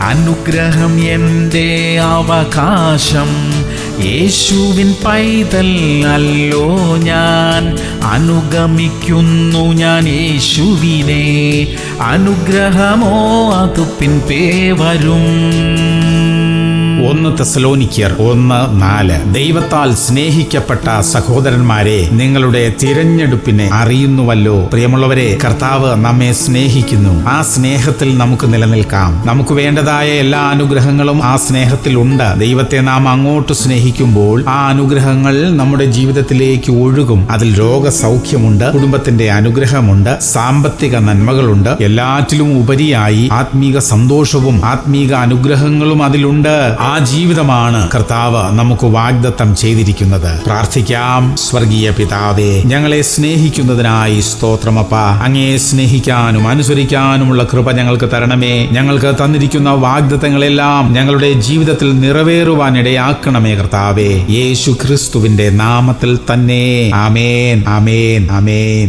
അനുഗ്രഹം എൻ്റെ അവകാശം, യേശുവിൻ പൈതൽ അല്ലോ ഞാൻ. അനുഗമിക്കുന്നു ഞാൻ യേശുവിനെ, അനുഗ്രഹമോ അത് പിൻപേ വരും. 1 തെസ്സലോനിക്കർ 1:4. ദൈവത്താൽ സ്നേഹിക്കപ്പെട്ട സഹോദരന്മാരെ, നിങ്ങളുടെ തിരഞ്ഞെടുപ്പിനെ അറിയുന്നുവല്ലോ. പ്രിയമുള്ളവരെ, കർത്താവ് നമ്മെ സ്നേഹിക്കുന്നു. ആ സ്നേഹത്തിൽ നമുക്ക് നിലനിൽക്കാം. നമുക്ക് വേണ്ടതായ എല്ലാ അനുഗ്രഹങ്ങളും ആ സ്നേഹത്തിൽ ഉണ്ട്. ദൈവത്തെ നാം അങ്ങോട്ട് സ്നേഹിക്കുമ്പോൾ ആ അനുഗ്രഹങ്ങൾ നമ്മുടെ ജീവിതത്തിലേക്ക് ഒഴുകും. അതിൽ രോഗസൗഖ്യമുണ്ട്, കുടുംബത്തിന്റെ അനുഗ്രഹമുണ്ട്, സാമ്പത്തിക നന്മകളുണ്ട്. എല്ലാറ്റിലും ഉപരിയായി ആത്മീക സന്തോഷവും ആത്മീക അനുഗ്രഹങ്ങളും അതിലുണ്ട്. ആ ജീവിതമാണ് കർത്താവ് നമുക്ക് വാഗ്ദത്തം ചെയ്തിരിക്കുന്നത്. പ്രാർത്ഥിക്കാം. സ്വർഗീയ പിതാവേ, ഞങ്ങളെ സ്നേഹിക്കുന്നതിനായി സ്തോത്രമപ്പ. അങ്ങയെ സ്നേഹിക്കാനും അനുസരിക്കാനുമുള്ള കൃപ ഞങ്ങൾക്ക് തരണമേ. ഞങ്ങൾക്ക് തന്നിരിക്കുന്ന വാഗ്ദത്തങ്ങളെല്ലാം ഞങ്ങളുടെ ജീവിതത്തിൽ നിറവേറുവാനിടയാക്കണമേ കർത്താവേ. യേശു ക്രിസ്തുവിന്റെ നാമത്തിൽ തന്നെ. ആമേൻ, ആമേൻ, ആമേൻ.